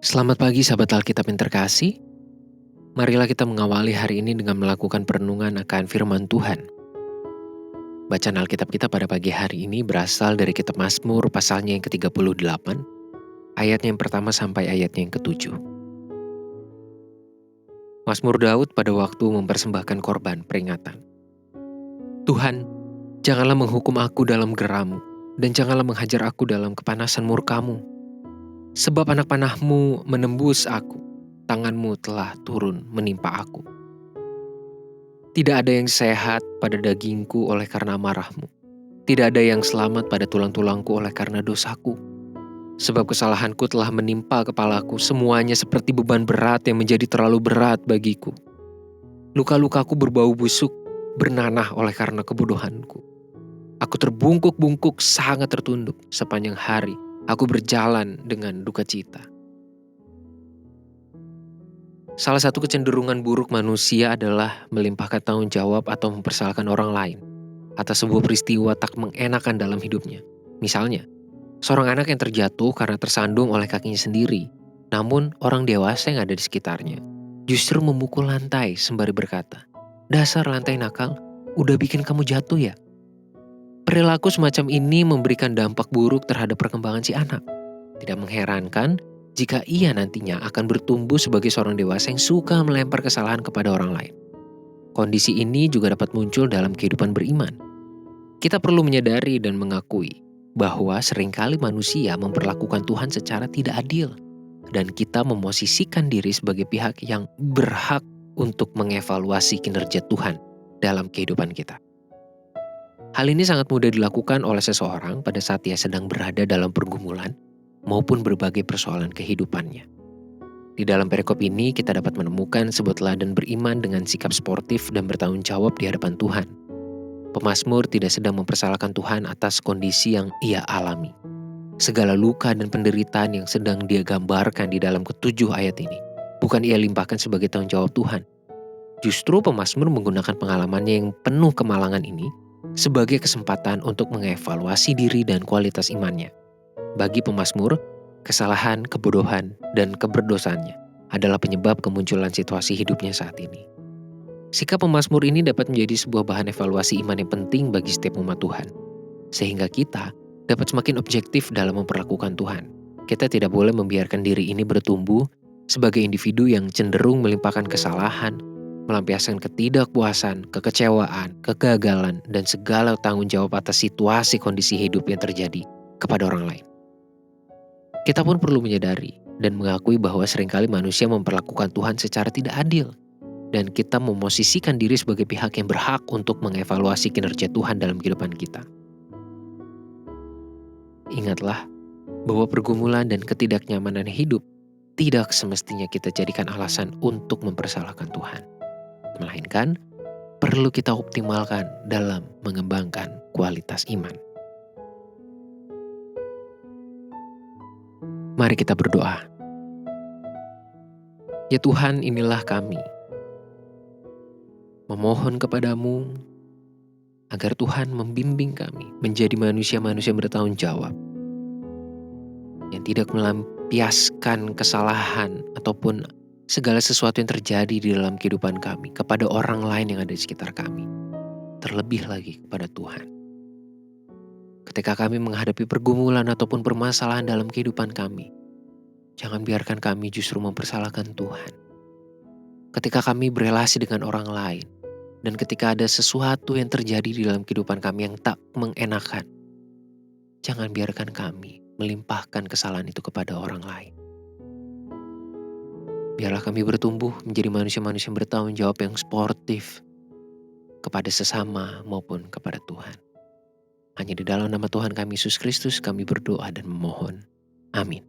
Selamat pagi sahabat Alkitab yang terkasih. Marilah kita mengawali hari ini dengan melakukan perenungan akan firman Tuhan. Bacaan Alkitab kita pada pagi hari ini berasal dari kitab Mazmur pasalnya yang ke-38, ayatnya yang pertama sampai ayatnya yang ke-7. Mazmur Daud pada waktu mempersembahkan korban peringatan. Tuhan, janganlah menghukum aku dalam geram-Mu, dan janganlah menghajar aku dalam kepanasan murka-Mu. Sebab anak panah-Mu menembus aku, tangan-Mu telah turun menimpa aku. Tidak ada yang sehat pada dagingku oleh karena amarah-Mu. Tidak ada yang selamat pada tulang-tulangku oleh karena dosaku. Sebab kesalahanku telah menimpa kepalaku, semuanya seperti beban berat yang menjadi terlalu berat bagiku. Luka-lukaku berbau busuk, bernanah oleh karena kebodohanku. Aku terbungkuk-bungkuk sangat tertunduk sepanjang hari. Aku berjalan dengan duka cita. Salah satu kecenderungan buruk manusia adalah melimpahkan tanggung jawab atau mempersalahkan orang lain atas sebuah peristiwa tak mengenakan dalam hidupnya. Misalnya, seorang anak yang terjatuh karena tersandung oleh kakinya sendiri, namun orang dewasa yang ada di sekitarnya justru memukul lantai sembari berkata, "Dasar lantai nakal, udah bikin kamu jatuh ya?" Perilaku semacam ini memberikan dampak buruk terhadap perkembangan si anak. Tidak mengherankan jika ia nantinya akan bertumbuh sebagai seorang dewasa yang suka melempar kesalahan kepada orang lain. Kondisi ini juga dapat muncul dalam kehidupan beriman. Kita perlu menyadari dan mengakui bahwa seringkali manusia memperlakukan Tuhan secara tidak adil, dan kita memosisikan diri sebagai pihak yang berhak untuk mengevaluasi kinerja Tuhan dalam kehidupan kita. Hal ini sangat mudah dilakukan oleh seseorang pada saat ia sedang berada dalam pergumulan maupun berbagai persoalan kehidupannya. Di dalam perikop ini kita dapat menemukan sebuah teladan beriman dengan sikap sportif dan bertanggung jawab di hadapan Tuhan. Pemazmur tidak sedang mempersalahkan Tuhan atas kondisi yang ia alami. Segala luka dan penderitaan yang sedang dia gambarkan di dalam ketujuh ayat ini, bukan ia limpahkan sebagai tanggung jawab Tuhan. Justru pemazmur menggunakan pengalamannya yang penuh kemalangan ini sebagai kesempatan untuk mengevaluasi diri dan kualitas imannya. Bagi pemazmur, kesalahan, kebodohan, dan keberdosaannya adalah penyebab kemunculan situasi hidupnya saat ini. Sikap pemazmur ini dapat menjadi sebuah bahan evaluasi iman yang penting bagi setiap umat Tuhan. Sehingga kita dapat semakin objektif dalam memperlakukan Tuhan. Kita tidak boleh membiarkan diri ini bertumbuh sebagai individu yang cenderung melimpahkan kesalahan, melampiaskan ketidakpuasan, kekecewaan, kegagalan, dan segala tanggung jawab atas situasi kondisi hidup yang terjadi kepada orang lain. Kita pun perlu menyadari dan mengakui bahwa seringkali manusia memperlakukan Tuhan secara tidak adil, dan kita memosisikan diri sebagai pihak yang berhak untuk mengevaluasi kinerja Tuhan dalam kehidupan kita. Ingatlah bahwa pergumulan dan ketidaknyamanan hidup tidak semestinya kita jadikan alasan untuk mempersalahkan Tuhan, melainkan perlu kita optimalkan dalam mengembangkan kualitas iman. Mari kita berdoa. Ya Tuhan, inilah kami, memohon kepadamu agar Tuhan membimbing kami menjadi manusia-manusia yang bertanggung jawab, yang tidak melampiaskan kesalahan ataupun segala sesuatu yang terjadi di dalam kehidupan kami kepada orang lain yang ada di sekitar kami, terlebih lagi kepada Tuhan. Ketika kami menghadapi pergumulan ataupun permasalahan dalam kehidupan kami, jangan biarkan kami justru mempersalahkan Tuhan. Ketika kami berelasi dengan orang lain, dan ketika ada sesuatu yang terjadi di dalam kehidupan kami yang tak mengenakan, jangan biarkan kami melimpahkan kesalahan itu kepada orang lain. Biarlah kami bertumbuh menjadi manusia-manusia yang bertanggung jawab yang sportif kepada sesama maupun kepada Tuhan. Hanya di dalam nama Tuhan kami Yesus Kristus kami berdoa dan memohon. Amin.